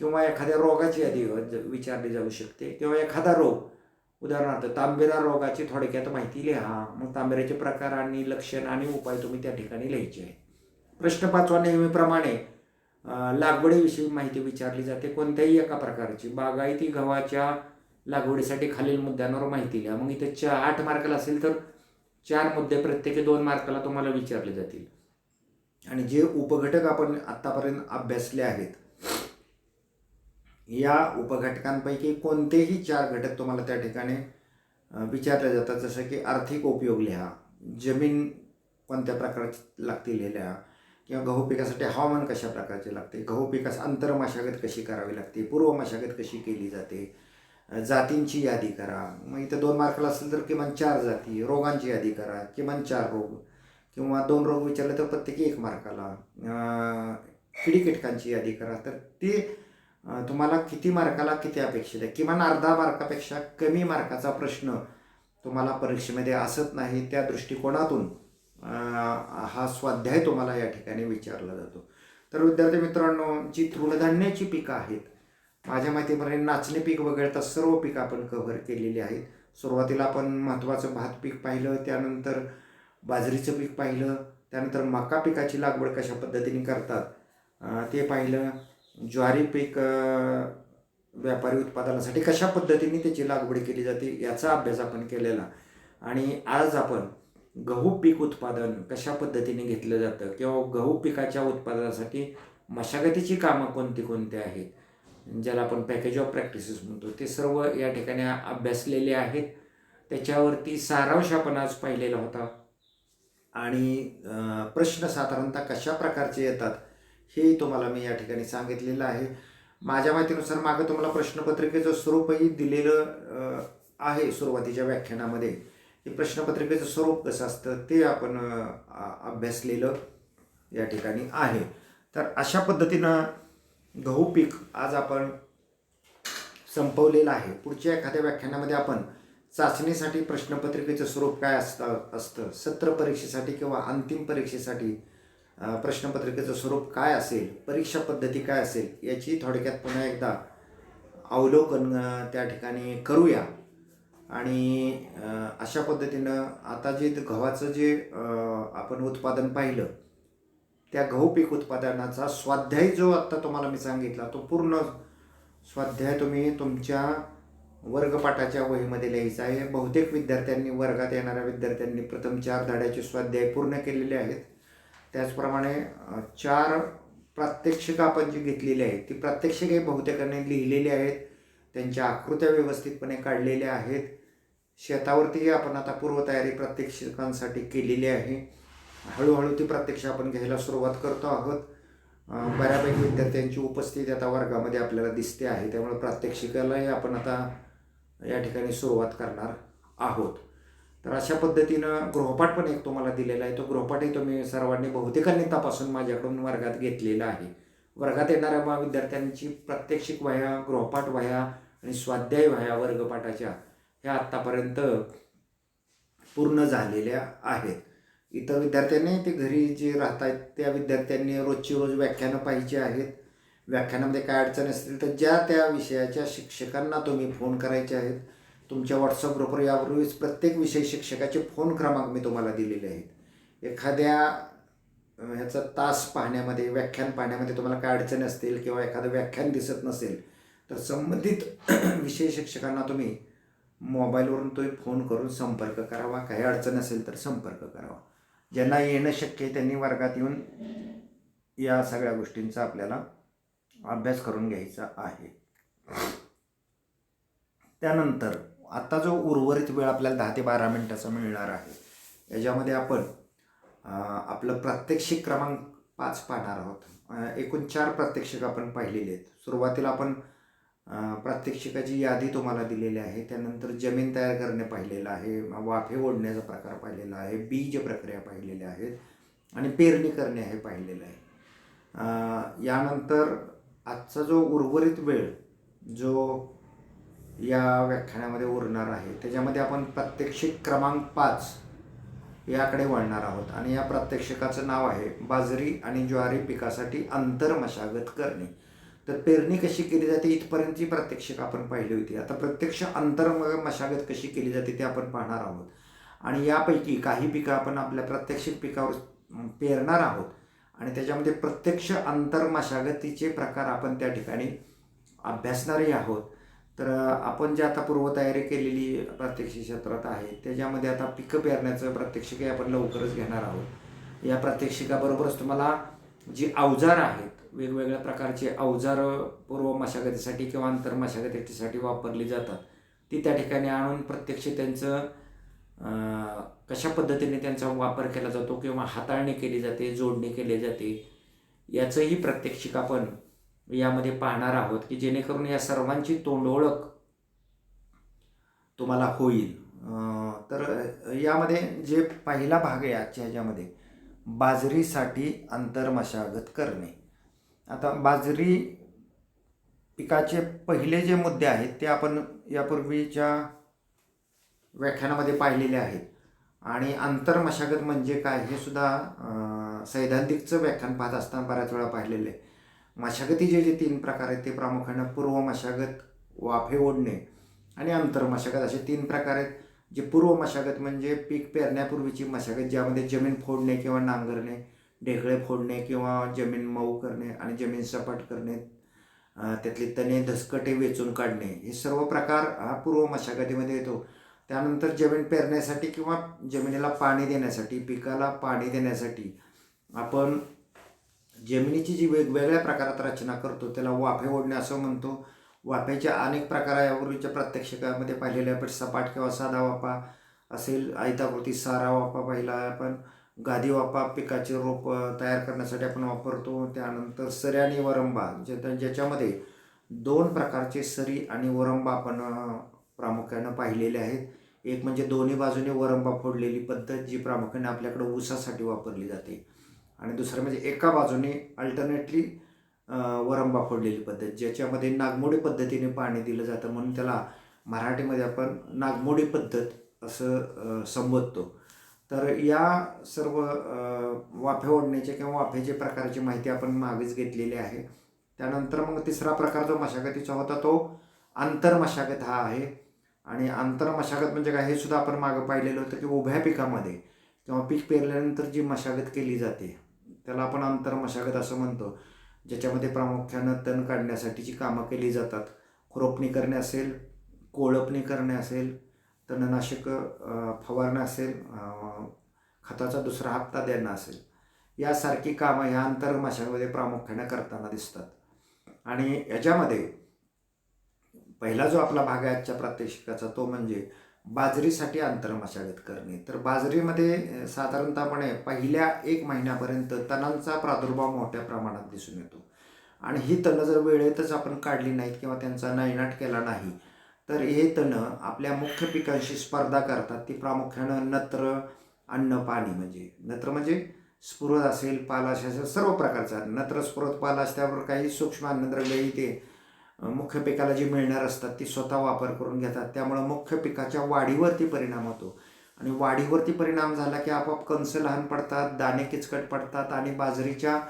किंवा एखाद्या रोगाची यादी विचारली जाऊ शकते किंवा एखादा रोग, उदाहरणार्थ तांबेरा रोगाची थोडक्यात माहिती लिहा. मग तांबेऱ्याचे प्रकार आणि लक्षण आणि उपाय तुम्ही त्या ठिकाणी लिहायचे आहे. प्रश्न 5वा नेहमीप्रमाणे लागवडीविषयी माहिती विचारली जाते कोणत्याही एका प्रकारची. बागायती गव्हाच्या लागवडीसाठी खालील मुद्द्यांवर माहिती लिहा. मग इथे 8 मार्काला असेल तर 4 मुद्दे प्रत्येकी 2 मार्काला तुम्हाला विचारले जातील. आणि जे उपघटक आपण आत्तापर्यंत अभ्यासले आहेत, या उपघटकांपैकी कोणतेही 4 घटक तुम्हाला त्या ठिकाणी विचारले जातात. जसं की आर्थिक उपयोग लिहा, जमीन कोणत्या प्रकारची लागतील हे लिहा, किंवा गहू पिकासाठी हवामान कशा प्रकारचे लागते, गहू पिकास आंतरमशागत कशी करावी लागते, पूर्व मशागत कशी केली जाते, जातींची यादी करा. मग इथं 2 मार्काला असेल तर किमान 4 जाती, रोगांची यादी करा, किमान 4 रोग किंवा 2 रोग विचारले तर प्रत्येकी 1 मार्काला, किडी कीटकांची यादी करा. तर ती तुम्हाला किती मार्काला किती अपेक्षित आहे, किमान अर्धा मार्कापेक्षा कमी मार्काचा प्रश्न तुम्हाला परीक्षेमध्ये असत नाही. त्या दृष्टिकोनातून हा स्वाध्याय तुम्हाला या ठिकाणी विचारला जातो. तर विद्यार्थी मित्रांनो, जी तृणधान्याची पिकं आहेत, माझ्या माहितीपर्यंत नाचणी पीक वगळता सर्व पिकं आपण कव्हर केलेली आहेत. सुरुवातीला आपण महत्त्वाचं भात पीक पाहिलं, त्यानंतर बाजरीचं पीक पाहिलं, त्यानंतर मका पिकाची लागवड कशा पद्धतीने करतात ते पाहिलं. ज्वारी पीक व्यापारी उत्पादनासाठी कशा पद्धतीने त्याची लागवड केली जाते याचा अभ्यास आपण केलेला. आणि आज आपण गहू पीक उत्पादन कशा पद्धतीने घेतलं जातं किंवा गहू पिकाच्या उत्पादनासाठी मशागतीची कामं कोणती कोणती आहेत, ज्याला आपण पॅकेज ऑफ प्रॅक्टिसेस म्हणतो, ते सर्व या ठिकाणी अभ्यासलेले आहेत. त्याच्यावरती सारांश आपण आज पाहिलेला होता. आणि प्रश्न साधारणतः कशा प्रकारचे येतात हे तुम्हाला मी या ठिकाणी सांगितलेलं आहे. माझ्या माहितीनुसार मागं तुम्हाला प्रश्नपत्रिकेचं स्वरूपही दिलेलं आहे सुरुवातीच्या व्याख्यानामध्ये. हे प्रश्नपत्रिकेचं स्वरूप कसं असतं ते आपण अभ्यासलेलं या ठिकाणी आहे. तर अशा पद्धतीनं गहू पीक आज आपण संपवलेलं आहे. पुढच्या एखाद्या व्याख्यानामध्ये आपण चाचणीसाठी प्रश्नपत्रिकेचं स्वरूप काय असतं, सत्र परीक्षेसाठी किंवा अंतिम परीक्षेसाठी प्रश्नपत्रिकेचं स्वरूप काय असेल, परीक्षा पद्धती काय असेल याची थोडक्यात पुन्हा एकदा अवलोकन त्या ठिकाणी करूया. आणि अशा पद्धतीनं आता जे गव्हाचं जे आपण उत्पादन पाहिलं त्या गहू पीक उत्पादनाचा स्वाध्याय जो आत्ता तुम्हाला मी सांगितला तो पूर्ण स्वाध्याय तुम्ही तुमच्या वर्गपाठाच्या वहीमध्ये लिहायचा आहे. बहुतेक विद्यार्थ्यांनी, वर्गात येणाऱ्या विद्यार्थ्यांनी प्रथम 4 धड्याचे स्वाध्याय पूर्ण केलेले आहेत. त्याचप्रमाणे 4 प्रात्यक्षिकं आपण जी घेतलेली आहेत ती प्रात्यक्षिके बहुतेकांनी लिहिलेली आहेत. त्यांच्या आकृत्या व्यवस्थितपणे काढलेल्या आहेत. शेतावरती आपण आता पूर्वतयारी प्रात्यक्षिकांसाठी केलेली आहे. हळूहळू ती प्रात्यक्षिक आपण घ्यायला सुरुवात करतो आहोत. बऱ्यापैकी विद्यार्थ्यांची उपस्थिती आता वर्गामध्ये आपल्याला दिसते आहे. त्यामुळे प्रात्यक्षिकालाही आपण आता या ठिकाणी सुरुवात करणार आहोत. तर अशा पद्धतीनं गृहपाठ पण एक तुम्हाला दिलेला आहे. तो गृहपाठही तुम्ही सर्वांनी बहुतेकांनी तपासून माझ्याकडून वर्गात घेतलेला आहे. वर्गात येणाऱ्या विद्यार्थ्यांची प्रात्यक्षिक वह्या, गृहपाठ वह्या आणि स्वाध्याय वह्या वर्गपाठाच्या ह्या आत्तापर्यंत पूर्ण झालेल्या आहेत. इतर विद्यार्थ्यांनी ते घरी जे राहत आहेत त्या विद्यार्थ्यांनी रोजची रोज व्याख्यानं पाहिजे आहेत. व्याख्यानामध्ये काय अडचण असतील तर ज्या त्या विषयाच्या शिक्षकांना तुम्ही फोन करायचे आहेत. तुमच्या व्हॉट्सअप ग्रुपवर यापूर्वीच प्रत्येक विषय शिक्षकाचे फोन क्रमांक मी तुम्हाला दिलेले आहेत. एखाद्या ह्याचा तास पाहण्यामध्ये, व्याख्यान पाहण्यामध्ये तुम्हाला काय अडचण असतील किंवा एखादं व्याख्यान दिसत नसेल तर संबंधित विषय शिक्षकांना तुम्ही मोबाईलवरून तुम्ही फोन करून संपर्क करावा. काही अडचण असेल तर संपर्क करावा. ज्यांना येणं शक्य आहे त्यांनी वर्गात येऊन या सगळ्या गोष्टींचा आपल्याला अभ्यास करून घ्यायचा आहे. त्यानंतर आता जो उर्वरित वेळ आपल्याला 10 ते 12 मिनिटाचा मिळणार आहे याच्यामध्ये आपण आपलं प्रात्यक्षिक क्रमांक 5 पाहणार आहोत. एकूण 4 प्रात्यक्षिक आपण पाहिलेली आहेत. सुरुवातीला आपण प्रात्यक्षिकाची यादी तुम्हाला दिलेली आहे. त्यानंतर जमीन तयार करणे पाहिलेलं आहे, वाफे ओढण्याचा प्रकार पाहिलेला आहे, बीज प्रक्रिया पाहिलेल्या आहेत आणि पेरणी करणे हे पाहिलेलं आहे. यानंतर आजचा जो उर्वरित वेळ जो या व्याख्यानामध्ये उरणार आहे त्याच्यामध्ये आपण प्रात्यक्षिक क्रमांक 5 याकडे वळणार आहोत. आणि या प्रात्यक्षिकाचं नाव आहे बाजरी आणि ज्वारी पिकासाठी आंतर मशागत करणे. तर पेरणी कशी केली जाते इथपर्यंतची प्रात्यक्षिक आपण पाहिली होती. आता प्रत्यक्ष आंतर मशागत कशी केली जाते ते आपण पाहणार आहोत. आणि यापैकी काही पिकं आपण आपल्या प्रात्यक्षिक पिकावर पेरणार आहोत आणि त्याच्यामध्ये प्रत्यक्ष आंतर मशागतीचे प्रकार आपण त्या ठिकाणी अभ्यासणारही आहोत. तर आपण जे आता पूर्वतयारी केलेली प्रात्यक्षिक क्षेत्रात आहे त्याच्यामध्ये आता पिकं पेरण्याचं प्रात्यक्षिकही आपण लवकरच घेणार आहोत. या प्रात्यक्षिकाबरोबरच तुम्हाला जी अवजार आहेत, वेगवेगळ्या प्रकारचे अवजारं पूर्व मशागतीसाठी किंवा आंतर मशागतीसाठी वापरली जातात ती त्या ठिकाणी आणून प्रत्यक्ष त्यांचं कशा पद्धतीने त्यांचा वापर केला जातो किंवा हाताळणी केली जाते, जोडणी केली जाते याचंही प्रात्यक्षिक आपण यामध्ये पाहणार आहोत की जेणेकरून या सर्वांची तोंडओळख तुम्हाला होईल. तर यामध्ये जे पहिला भाग आहे आजच्या ह्याच्यामध्ये बाजरीसाठी आंतर मशागत करणे. आता बाजरी पिकाचे पहिले जे मुद्दे आहेत ते आपण यापूर्वीच्या व्याख्यानामध्ये पाहिलेले आहेत. आणि आंतर मशागत म्हणजे काय हे सुद्धा सैद्धांतिकचं व्याख्यान पाहत असताना बऱ्याच वेळा पाहिलेलं आहे. मशागतीचे जे 3 प्रकार आहेत ते प्रामुख्याने पूर्व मशागत, वाफे ओढणे आणि आंतर मशागत असे 3 प्रकार आहेत. जे पूर्व मशागत म्हणजे पीक पेरण्यापूर्वीची मशागत, ज्यामध्ये जमीन फोडणे किंवा नांगरणे, ढेकळे फोडणे किंवा जमीन मऊ करणे आणि जमीन सपाट करणे, त्यातले तणे धसकटे वेचून काढणे, हे सर्व प्रकार हा पूर्व मशागतीमध्ये येतो. त्यानंतर जमीन पेरण्यासाठी किंवा जमिनीला पाणी देण्यासाठी, पिकाला पाणी देण्यासाठी आपण जमिनीची जी वेगवेगळ्या प्रकारात रचना करतो त्याला वाफे ओढणे असं म्हणतो. वाफ्याचे अनेक प्रकार यापूर्वीच्या प्रात्यक्षिकामध्ये पाहिलेले आपण सपाट किंवा साधा वाफा असेल, आयताकृती सारा वाफा पाहिला आपण, गादी वाफा पिकाचे रोप तयार करण्यासाठी आपण वापरतो. त्यानंतर सरी आणि वरंबा, ज्याच्यामध्ये 2 प्रकारचे सरी आणि वरंबा आपण प्रामुख्यानं पाहिलेले आहेत. एक म्हणजे दोन्ही बाजूने वरंबा फोडलेली पद्धत, जी प्रामुख्याने आपल्याकडे ऊसासाठी वापरली जाते, आणि दुसरं म्हणजे एका बाजूने अल्टरनेटली वरंबा फोडलेली पद्धत, ज्याच्यामध्ये नागमोडी पद्धतीने पाणी दिलं जातं, म्हणून त्याला मराठीमध्ये आपण नागमोडी पद्धत असं संबोधतो. तर या सर्व वाफे ओढण्याच्या किंवा वाफेचे प्रकारची माहिती आपण मागेच घेतलेली आहे. त्यानंतर मग तिसरा प्रकार जो मशागतीचा होता तो आंतरमशागत हा आहे. आणि आंतरमशागत म्हणजे काय हे सुद्धा आपण मागं पाहिलेलं होतं की उभ्या पिकामध्ये किंवा पीक पेरल्यानंतर जी मशागत केली जाते त्याला आपण आंतरमशागत असं म्हणतो, ज्याच्यामध्ये प्रामुख्यानं तण काढण्यासाठीची कामं केली जातात. खुरपणी करणे असेल, कोळपणी करणे असेल, तणनाशक फवारणं असेल, खताचा दुसरा हप्ता देणं असेल, यासारखी कामं ह्या आंतरमशागतीमध्ये प्रामुख्यानं करताना दिसतात. आणि याच्यामध्ये पहिला जो आपला भाग आहे आजच्या प्रात्यक्षिकाचा तो म्हणजे बाजरीसाठी आंतरमशागत करणे. तर बाजरीमध्ये साधारणतःपणे पहिल्या 1 महिन्यापर्यंत तणांचा प्रादुर्भाव मोठ्या प्रमाणात दिसून येतो, आणि ही तणं जर वेळेतच आपण काढली नाहीत किंवा त्यांचा नायनाट केला नाही तर हे तणं आपल्या मुख्य पिकांशी स्पर्धा करतात. ती प्रामुख्यानं नत्र, अन्न, पाणी, म्हणजे नत्र म्हणजे स्फुरद असेल, पालाश असेल, सर्व प्रकारचा नत्र, स्फुरद, पालाश, त्याबरोबर काही सूक्ष्म अन्नद्रव्यही ते मुख्य पिकाला जी मिळणार असतात ती स्वतः वापर करून घेतात. त्यामुळं मुख्य पिकाच्या वाढीवरती परिणाम होतो, आणि वाढीवरती परिणाम झाला की आपोआप कंस लहान पडतात, दाणे किचकट पडतात, आणि बाजरीच्या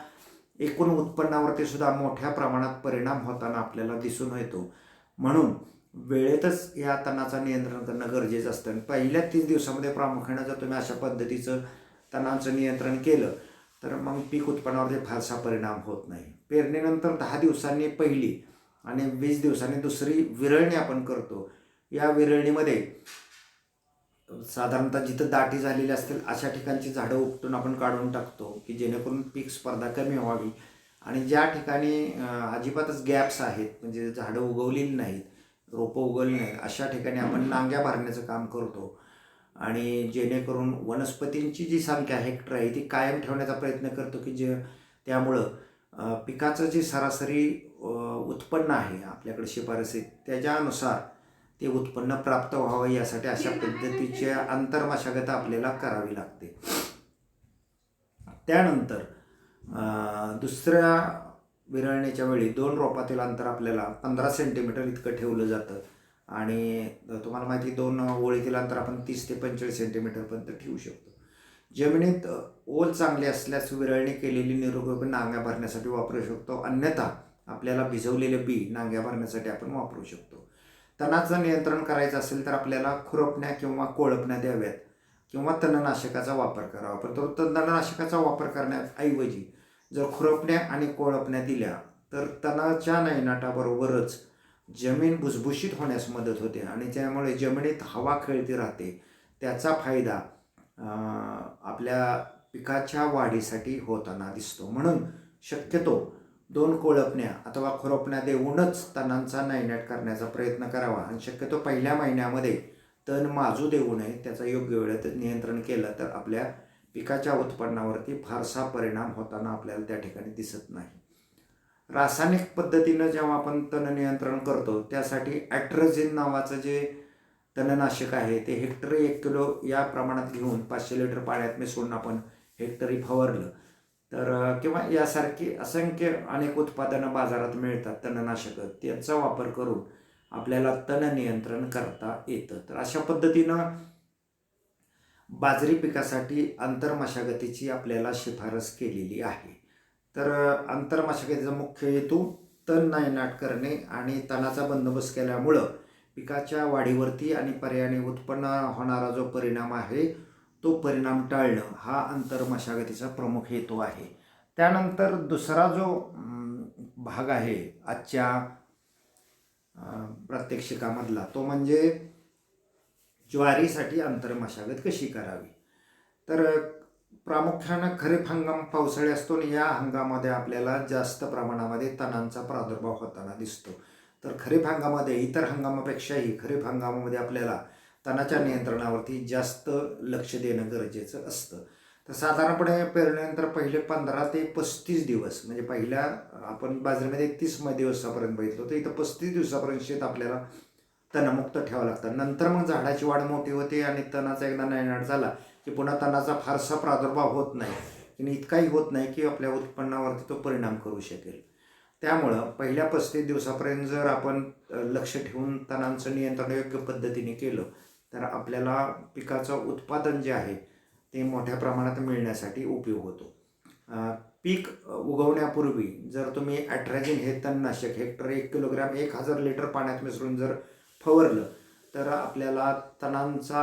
एकूण उत्पन्नावरती सुद्धा मोठ्या प्रमाणात परिणाम होताना आपल्याला दिसून येतो. म्हणून वेळेतच या तणाचं नियंत्रण करणं गरजेचं असतं. पहिल्या 30 दिवसामध्ये प्रामुख्यानं जर तुम्ही अशा पद्धतीचं तणांचं नियंत्रण केलं तर मग पीक उत्पन्नावरती फारसा परिणाम होत नाही. पेरणीनंतर 10 दिवसांनी पहिली आणि 20 दिवसांनी दुसरी विरळणी आपण करतो. या विरळणीमध्ये साधारणतः जिथं दाटी झालेली असतील अशा ठिकाणची झाडं उपटून आपण काढून टाकतो की जेणेकरून पीक स्पर्धा कमी व्हावी, आणि ज्या ठिकाणी अजिबातच गॅप्स आहेत म्हणजे झाडं उगवलेली नाहीत, रोपं उगवली नाहीत, अशा ठिकाणी आपण नांग्या भरण्याचं काम करतो, आणि जेणेकरून वनस्पतींची जी संख्या हेक्टर आहे ती कायम ठेवण्याचा प्रयत्न करतो की त्यामुळं पिकाचं जे सरासरी उत्पन्न आहे आपल्याकडे शिफारसीत त्याच्यानुसार ते उत्पन्न प्राप्त व्हावं, यासाठी अशा पद्धतीची आंतरमशागत आपल्याला करावी लागते. त्यानंतर दुसऱ्या विरळणीच्या वेळी 2 रोपातील अंतर आपल्याला 15 सेंटीमीटर इतकं ठेवलं जातं, आणि तुम्हाला माहिती 2 ओळीतील अंतर आपण 30 ते 45 सेंटीमीटरपर्यंत ठेवू शकतो. जमिनीत ओल चांगली असल्यास विरळणी केलेली निरोगी नांग्या भरण्यासाठी वापरू शकतो, अन्यथा आपल्याला भिजवलेले बी नांग्या भरण्यासाठी आपण वापरू शकतो. तणाचं नियंत्रण करायचं असेल तर आपल्याला खुरपण्या किंवा कोळपण्या द्याव्यात किंवा तणनाशकाचा वापर करावा. परंतु तणनाशकाचा वापर करण्याऐवजी जर खुरपण्या आणि कोळपण्या दिल्या तर तणाच्या नायनाटाबरोबरच जमीन भुसभुशीत होण्यास मदत होते, आणि त्यामुळे जमिनीत हवा खेळती राहते. त्याचा फायदा आपल्या पिकाच्या वाढीसाठी होताना दिसतो. म्हणून शक्यतो 2 कोळपण्या अथवा खुरपण्या देऊनच तणांचा नायनाट करण्याचा प्रयत्न करावा, आणि शक्यतो पहिल्या महिन्यामध्ये तण माजू देऊ नये. त्याचा योग्य वेळेत नियंत्रण केलं तर आपल्या पिकाच्या उत्पन्नावरती फारसा परिणाम होताना आपल्याला त्या ठिकाणी दिसत नाही. रासायनिक पद्धतीनं जेव्हा आपण तण नियंत्रण करतो त्यासाठी ॲट्रोझिन नावाचं जे तणनाशक आहे ते हेक्टरी 1 किलो या प्रमाणात घेऊन 500 लिटर पाण्यात मिसळून आपण हेक्टरी फवारलं तर, किंवा यासारखी असंख्य अनेक उत्पादनं बाजारात मिळतात तणनाशकं, त्यांचा वापर करून आपल्याला तण नियंत्रण करता येतं. तर अशा पद्धतीनं बाजरी पिकासाठी आंतरमशागतीची आपल्याला शिफारस केलेली आहे. तर आंतरमशागतीचा मुख्य हेतू तण नायनाट करणे आणि तणाचा बंदोबस्त केल्यामुळं पिकाच्या वाढीवरती आणि पर्यायाने उत्पन्न होणारा जो परिणाम आहे तो परिणाम टाळणं हा आंतरमशागतीचा प्रमुख हेतू आहे. त्यानंतर दुसरा जो भाग आहे आजच्या प्रात्यक्षिकामधला तो म्हणजे ज्वारीसाठी आंतरमशागत कशी करावी. तर प्रामुख्यानं खरीप हंगाम पावसाळी असतो आणि या हंगामामध्ये आपल्याला जास्त प्रमाणामध्ये तणांचा प्रादुर्भाव होताना दिसतो. तर खरीप हंगामामध्ये इतर हंगामापेक्षाही खरीप हंगामामध्ये आपल्याला तणाच्या नियंत्रणावरती जास्त लक्ष देणं गरजेचं असतं. तर साधारणपणे पेरणीनंतर पहिले 15 ते 35 दिवस म्हणजे पहिल्या आपण बाजरीमध्ये 30 दिवसापर्यंत बघितलं तर इथं 35 दिवसापर्यंत शेत आपल्याला तणमुक्त ठेवावं लागतं. नंतर मग झाडाची वाढ मोठी होते आणि तणाचा एकदा नायनाट झाला की पुन्हा तणाचा फारसा प्रादुर्भाव होत नाही आणि इतकाही होत नाही की आपल्या उत्पन्नावरती तो परिणाम करू शकेल. त्यामुळं पहिल्या 35 दिवसापर्यंत जर आपण लक्ष ठेवून तणांचं नियंत्रण योग्य पद्धतीने केलं तर आपल्याला पिकाचं उत्पादन जे आहे ते मोठ्या प्रमाणात मिळण्यासाठी उपयोग होतो. पीक उगवण्यापूर्वी जर तुम्ही ॲट्राजिन हे तणनाशक हेक्टर 1 किलोग्रॅम 1000 लिटर पाण्यात मिसळून जर फवारलं तर आपल्याला तणांचा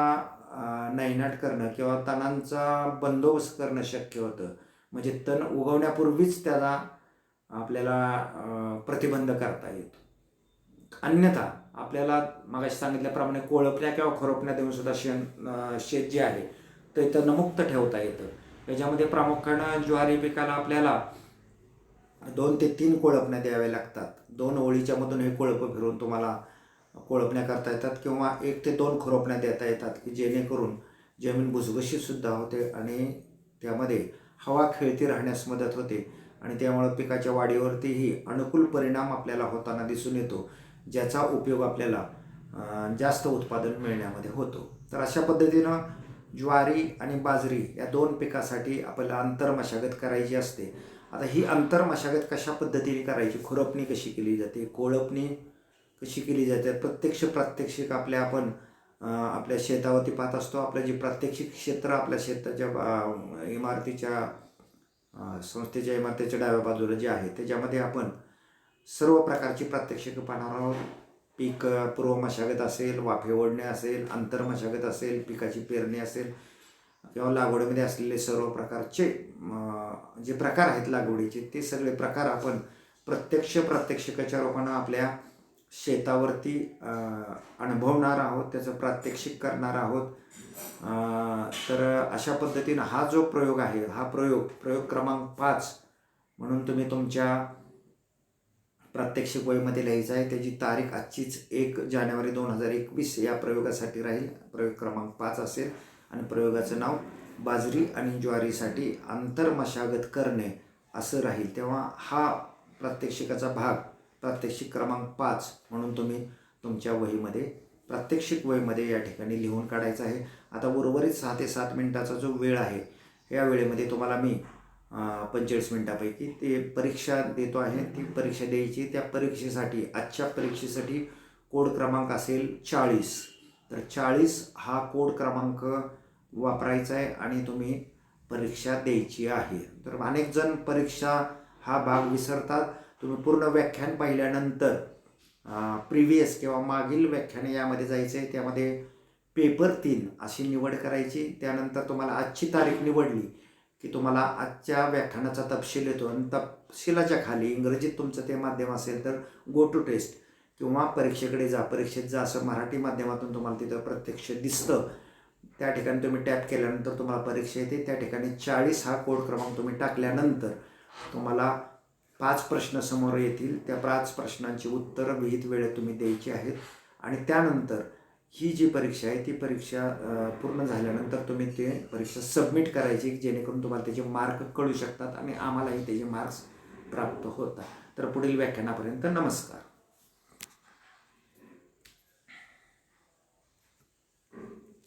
नायनाट करणं किंवा तणांचा बंदोबस्त करणं शक्य होतं. म्हणजे तण उगवण्यापूर्वीच त्याला आपल्याला प्रतिबंध करता येतो. अन्यथा आपल्याला मगाशी सांगितल्याप्रमाणे कोळपण्या किंवा खुरपण्या देऊन सुद्धा शेत जे आहे ते तणमुक्त ठेवता येतं. याच्यामध्ये प्रामुख्यानं ज्वारी पिकाला आपल्याला 2 ते 3 कोळपण्या द्याव्या लागतात. 2 ओळीच्या मधून हे कोळपं फिरून तुम्हाला कोळपण्या करता येतात किंवा 1 ते 2 खुरपण्या देता येतात की जेणेकरून जमीन भुसभुशीतसुद्धा होते आणि त्यामध्ये हवा खेळती राहण्यास मदत होते आणि त्यामुळे पिकाच्या वाढीवरतीही अनुकूल परिणाम आपल्याला होताना दिसून येतो, ज्याचा उपयोग आपल्याला जास्त उत्पादन मिळण्यामध्ये होतो. तर अशा पद्धतीनं ज्वारी आणि बाजरी या 2 पिकासाठी आपल्याला आंतरमशागत करायची असते. आता ही आंतरमशागत कशा पद्धतीने करायची, खुरपणी कशी केली जाते, कोळपणी कशी केली जाते, प्रात्यक्षिक आपण आपल्या शेतावरती पाहत असतो. आपलं जे प्रात्यक्षिक क्षेत्र आपल्या शेताच्या इमारतीच्या संस्थेच्या इमारतीच्या डाव्या बाजूला जे आहे त्याच्यामध्ये आपण सर्व प्रकारची प्रात्यक्षिक पाहणार आहोत. पीक पूर्व मशागत असेल, वाफे ओढणे असेल, आंतरमशागत असेल, पिकाची पेरणी असेल किंवा लागवडीमध्ये असलेले सर्व प्रकारचे जे प्रकार आहेत लागवडीचे ते सगळे प्रकार आपण प्रात्यक्षिकाच्या रूपानं आपल्या शेतावरती अनुभवणार आहोत, त्याचं प्रात्यक्षिक करणार आहोत. तर अशा पद्धतीनं हा जो प्रयोग आहे हा प्रयोग क्रमांक 5 म्हणून तुम्ही तुमच्या प्रात्यक्षिक वहीमध्ये लिहायचं आहे. त्याची तारीख आजचीच 1 जानेवारी 2021 या प्रयोगासाठी राहील. प्रयोग क्रमांक 5 असेल आणि प्रयोगाचं नाव बाजरी आणि ज्वारीसाठी आंतरमशागत करणे असं राहील. तेव्हा हा प्रात्यक्षिकाचा भाग प्रात्यक्षिक क्रमांक 5 म्हणून तुम्ही तुमच्या वहीमध्ये प्रात्यक्षिक वहीमध्ये या ठिकाणी लिहून काढायचं आहे. आता उर्वरित 6 ते 7 मिनिटाचा जो वेळ आहे या वेळेमध्ये तुम्हाला मी 45 मिनिटापैकी ते परीक्षा देतो आहे. ती परीक्षा द्यायची. त्या परीक्षेसाठी आजच्या परीक्षेसाठी कोड क्रमांक असेल 40. तर 40 हा कोड क्रमांक वापरायचा आहे आणि तुम्ही परीक्षा द्यायची आहे. तर अनेक जण परीक्षा हा भाग विसरतात. तुम्ही पूर्ण व्याख्यान पाहिल्यानंतर प्रिव्हियस किंवा मागील व्याख्याने यामध्ये जायचं आहे. त्यामध्ये पेपर 3 अशी निवड करायची. त्यानंतर तुम्हाला आजची तारीख निवडली की तुम्हाला आजच्या व्याख्यानाचा तपशील येतो आणि तपशिलाच्या खाली इंग्रजीत तुमचं ते माध्यम असेल तर गो टू टेस्ट किंवा परीक्षेकडे जा, परीक्षेत जा असं मराठी माध्यमातून तुम्हाला तिथं प्रत्यक्ष दिसतं. त्या ठिकाणी तुम्ही टॅप केल्यानंतर तुम्हाला परीक्षा येते. त्या ठिकाणी 40 हा कोड क्रमांक तुम्ही टाकल्यानंतर तुम्हाला 5 प्रश्न समोर येतील. त्या 5 प्रश्नांची उत्तरं विहित वेळेत तुम्ही द्यायची आहेत आणि त्यानंतर ही जी परीक्षा आहे ती परीक्षा पूर्ण झाल्यानंतर तुम्ही ते परीक्षा सबमिट करायची जेणेकरून तुम्हाला त्याचे मार्क कळू शकतात आणि आम्हालाही त्याचे मार्क्स प्राप्त होतात. तर पुढील व्याख्यानापर्यंत नमस्कार.